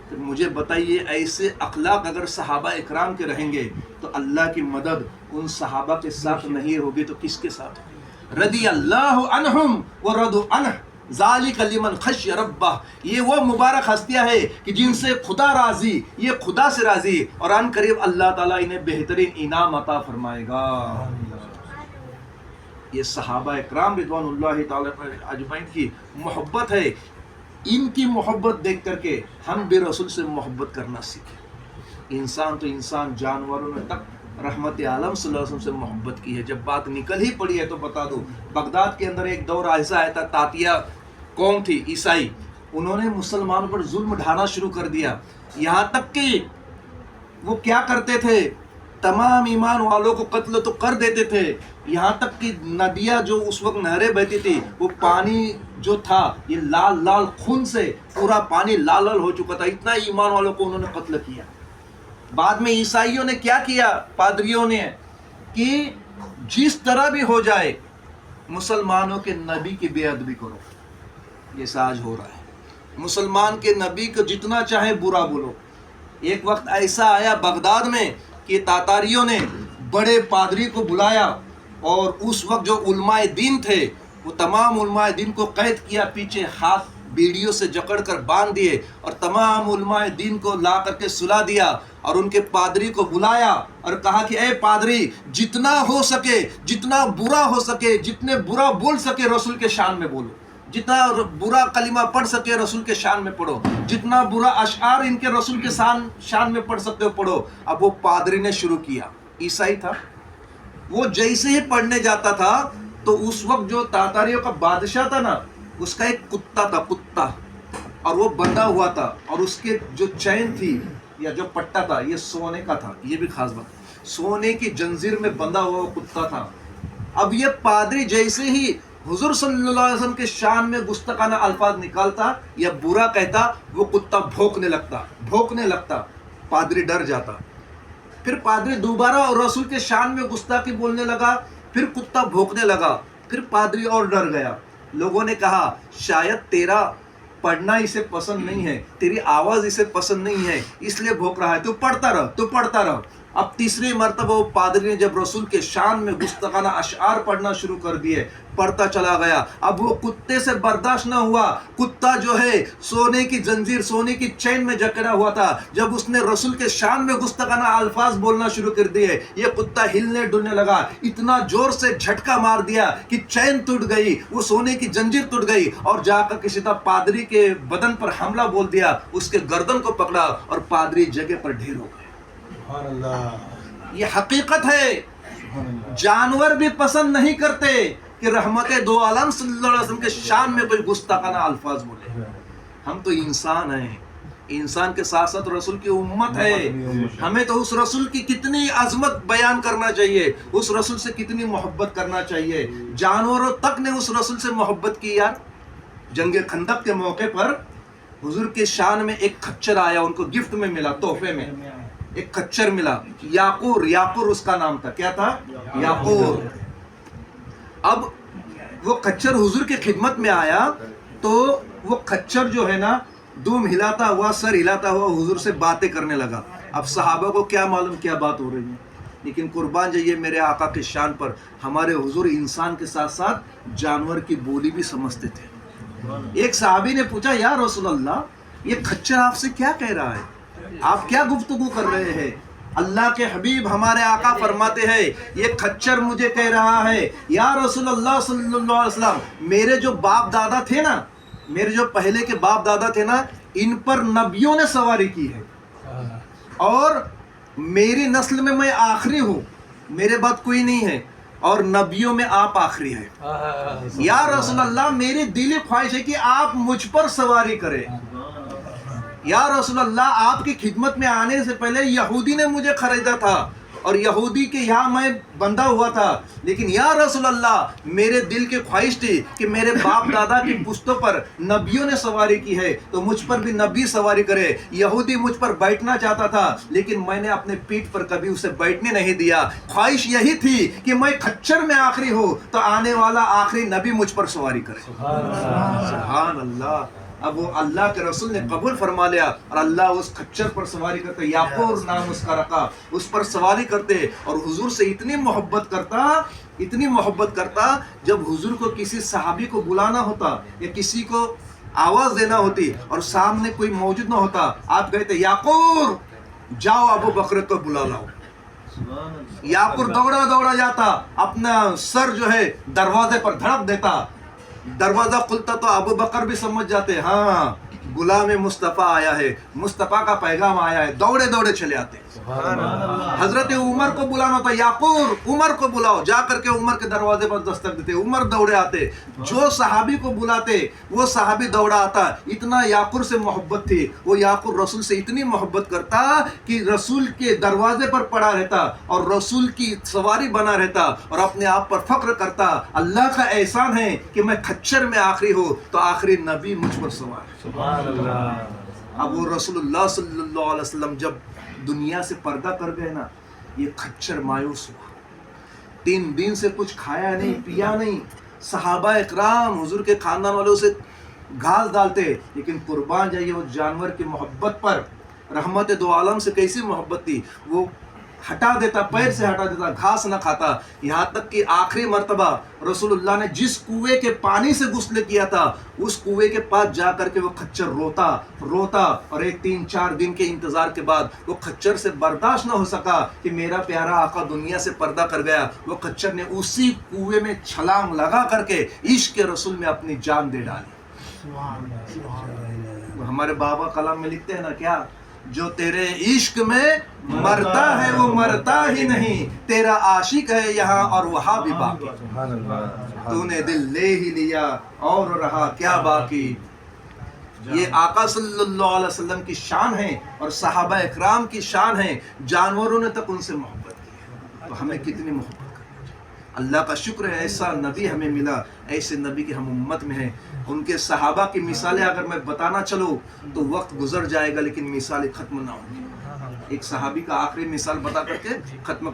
تو مجھے بتائیے ایسے اخلاق اگر صحابہ اکرام کے رہیں گے تو اللہ کی مدد ان صحابہ کے ساتھ نہیں ہوگی تو کس کے ساتھ ہوگی؟ رضی اللہ عنہم ورضوا عنہ ذالک لمن خشی ربہ، یہ وہ مبارک ہستیاں ہے کہ جن سے خدا راضی، یہ خدا سے راضی، اور ان قریب اللہ تعالیٰ انہیں بہترین انعام عطا فرمائے گا۔ یہ صحابہ اکرام رضوان اللہ تعالیٰ اجمعین کی محبت ہے، ان کی محبت دیکھ کر کے ہم بھی رسول سے محبت کرنا سیکھیں۔ انسان تو انسان، جانوروں نے تک رحمت عالم صلی اللہ علیہ وسلم سے محبت کی ہے۔ جب بات نکل ہی پڑی ہے تو بتا دو، بغداد کے اندر ایک دور ایسا آیا تھا، تاتیہ قوم تھی عیسائی، انہوں نے مسلمانوں پر ظلم ڈھانا شروع کر دیا، یہاں تک کہ وہ کیا کرتے تھے، تمام ایمان والوں کو قتل تو کر دیتے تھے، یہاں تک کہ ندیاں جو اس وقت نہریں بہتی تھی وہ پانی جو تھا یہ لال لال خون سے پورا پانی لال لال ہو چکا تھا، اتنا ایمان والوں کو انہوں نے قتل کیا۔ بعد میں عیسائیوں نے کیا کیا، پادریوں نے، کہ جس طرح بھی ہو جائے مسلمانوں کے نبی کی بے ادبی کرو۔ یہ ساج ہو رہا ہے، مسلمان کے نبی کو جتنا چاہے برا بولو۔ ایک وقت ایسا آیا بغداد میں کہ تاتاریوں نے بڑے پادری کو بلایا، اور اس وقت جو علماء دین تھے وہ تمام علماء دین کو قید کیا، پیچھے ہاتھ بیڑیوں سے جکڑ کر باندھ دیے، اور تمام علماء دین کو لا کر کے سلا دیا، اور ان کے پادری کو بلایا اور کہا کہ اے پادری، جتنا ہو سکے، جتنا برا ہو سکے، جتنے برا بول سکے رسول کے شان میں بولو، جتنا برا کلمہ پڑھ سکے رسول کے شان میں پڑھو، جتنا برا اشعار ان کے رسول کے شان میں پڑھ سکتے ہو پڑھو۔ اب وہ پادری نے شروع کیا، عیسائی تھا، وہ جیسے ہی پڑھنے جاتا تھا تو اس وقت جو تاتاریوں کا بادشاہ تھا نا، اس کا ایک کتا تھا، کتا، اور وہ بندھا ہوا تھا، اور اس کے جو چین تھی یا جو پٹا تھا یہ سونے کا تھا، یہ بھی خاص بات، سونے کی جنزیر میں بندھا ہوا وہ کتا تھا۔ اب یہ پادری جیسے ہی حضور صلی اللہ علیہ وسلم کے شان میں گستاخانہ الفاظ نکالتا یا برا کہتا، وہ کتا بھونکنے لگتا، پادری ڈر جاتا۔ پھر پادری دوبارہ رسول کے شان میں گستاخی بولنے لگا، پھر کتا بھونکنے لگا، پھر پادری اور ڈر گیا۔ لوگوں نے کہا شاید تیرا پڑھنا اسے پسند نہیں ہے، تیری آواز اسے پسند نہیں ہے، اس لیے بھونک رہا ہے، تو پڑھتا رہ۔ اب تیسری مرتبہ وہ پادری نے جب رسول کے شان میں گستاخانہ اشعار پڑھنا شروع کر دیے، پڑھتا چلا گیا۔ اب وہ کتے سے برداشت نہ ہوا، کتا جو ہے سونے کی زنجیر، سونے کی چین میں جکڑا ہوا تھا، جب اس نے رسول کے شان میں گستاخانہ الفاظ بولنا شروع کر دیے، یہ کتا ہلنے ڈلنے لگا، اتنا زور سے جھٹکا مار دیا کہ چین ٹوٹ گئی، وہ سونے کی زنجیر ٹوٹ گئی، اور جا کر کے سیدھا پادری کے بدن پر حملہ بول دیا، اس کے گردن کو پکڑا اور پادری جگہ پر ڈھیر ہو گئے۔ یہ حقیقت ہے، جانور بھی پسند نہیں کرتے کہ رحمت دو عالم صلی اللہ علیہ وسلم کے شان میں کوئی گستاخانہ الفاظ بولے۔ ہم تو انسان ہیں، انسان کے ساتھ ساتھ رسول کی امت ہے، ہمیں تو اس رسول کی کتنی عظمت بیان کرنا چاہیے، اس رسول سے کتنی محبت کرنا چاہیے۔ جانوروں تک نے اس رسول سے محبت کی یار۔ جنگ خندق کے موقع پر حضور کے شان میں ایک خچر آیا، ان کو گفٹ میں ملا، تحفے میں ایک خچر ملا، یاقور اس کا نام تھا۔ کیا تھا؟ یاقور۔ اب وہ خچر حضور کی خدمت میں آیا تو وہ خچر جو ہے نا دوم ہلاتا ہوا، سر ہلاتا ہوا حضور سے باتیں کرنے لگا۔ اب صحابہ کو کیا معلوم کیا بات ہو رہی ہے، لیکن قربان جائیے میرے آقا کے شان پر، ہمارے حضور انسان کے ساتھ ساتھ جانور کی بولی بھی سمجھتے تھے۔ ایک صحابی نے پوچھا، یا رسول اللہ، یہ خچر آپ سے کیا کہہ رہا ہے، آپ کیا گفتگو کر رہے ہیں؟ اللہ کے حبیب ہمارے آقا فرماتے ہیں، یہ خچر مجھے کہہ رہا ہے، یا رسول اللہ صلی اللہ علیہ وسلم، میرے جو باپ دادا تھے نا، میرے جو پہلے کے باپ دادا تھے نا، ان پر نبیوں نے سواری کی ہے، اور میری نسل میں آخری ہوں، میرے بعد کوئی نہیں ہے، اور نبیوں میں آپ آخری ہیں۔ یا رسول اللہ، میری دلی خواہش ہے کہ آپ مجھ پر سواری کریں۔ یا رسول اللہ، آپ کی خدمت میں آنے سے پہلے یہودی نے مجھے خریدا تھا، اور یہودی کے یہاں میں بندھا ہوا تھا، لیکن یا رسول اللہ، میرے دل کی خواہش تھی کہ میرے باپ دادا کی پشتوں پر نبیوں نے سواری کی ہے تو مجھ پر بھی نبی سواری کرے۔ یہودی مجھ پر بیٹھنا چاہتا تھا، لیکن میں نے اپنے پیٹھ پر کبھی اسے بیٹھنے نہیں دیا۔ خواہش یہی تھی کہ میں کھچر میں آخری ہوں تو آنے والا آخری نبی مجھ پر سواری کرے۔ سبحان اللہ۔ اب وہ اللہ کے رسول نے قبول فرما لیا اور اللہ اس خچر پر سواری کرتے، یاقور نام اس کا رکھا، اس پر سواری کرتے اور حضور سے اتنی محبت کرتا جب حضور کو کسی صحابی کو بلانا ہوتا یا کسی کو آواز دینا ہوتی اور سامنے کوئی موجود نہ ہوتا، آپ کہتے یاقور جاؤ ابو بکر کو بلا لاؤ. یاقور دوڑا جاتا، اپنا سر جو ہے دروازے پر دھڑک دیتا، دروازہ کھلتا تو ابو بکر بھی سمجھ جاتے ہاں غلام مصطفیٰ آیا ہے، مصطفیٰ کا پیغام آیا ہے، دوڑے چلے آتے. حضرت عمر کو بلانا تھا، یاقور عمر کو بلاؤ، جا کر کے عمر کے دروازے پر دستک دیتے، عمر دوڑے آتے. جو صحابی کو بلاتے وہ صحابی دوڑا آتا. اتنا یاقور سے محبت تھی، وہ یاقور رسول سے اتنی محبت کرتا کہ رسول کے دروازے پر پڑا رہتا اور رسول کی سواری بنا رہتا اور اپنے آپ پر فخر کرتا. اللہ کا احسان ہے کہ میں کھچر میں آخری ہوں تو آخری نبی مجھ پر سوار ہے. سبحان اللہ. اب وہ رسول اللہ صلی اللہ علیہ وسلم جب دنیا سے پردہ کر گئے نا، یہ کھچر مایوس ہوا. 3 دن سے کچھ کھایا نہیں پیا نہیں. صحابہ اکرام حضور کے خاندان والوں سے گھاس ڈالتے، لیکن قربان جائیے اس جانور کی محبت پر. رحمت دو عالم سے کیسی محبت تھی، وہ ہٹا دیتا، پیر سے ہٹا دیتا، گھاس نہ کھاتا. یہاں تک کہ آخری مرتبہ رسول اللہ نے جس کنویں کے پانی سے غسل کیا تھا اس کنویں کے پاس جا کر کے وہ کھچر روتا اور 3-4 دن کے انتظار کے بعد وہ کھچر سے برداشت نہ ہو سکا کہ میرا پیارا آقا دنیا سے پردہ کر گیا. وہ کھچر نے اسی کنویں میں چھلانگ لگا کر کے عشق کے رسول میں اپنی جان دے ڈالی. ہمارے بابا کلام میں لکھتے ہیں نا کیا، جو تیرے عشق میں مرتا ہے وہ مرتا ہی نہیں، تیرا عاشق ہے یہاں اور وہاں بھی باقی. تو نے دل لے ہی لیا اور رہا کیا باقی. یہ آقا صلی اللہ علیہ وسلم کی شان ہے اور صحابہ اکرام کی شان ہے. جانوروں نے تک ان سے محبت کی، تو ہمیں کتنی محبت کرنی چاہیے. اللہ کا شکر ہے ایسا نبی ہمیں ملا، ایسے نبی کی ہم امت میں ہیں. ان کے صحابہ کی مثالیں اگر میں بتانا چلوں تو وقت گزر جائے گا، لیکن مثالیں ختم نہ ہوں گی. ایک صحابی کا آخری مثال بتا کر کے ختم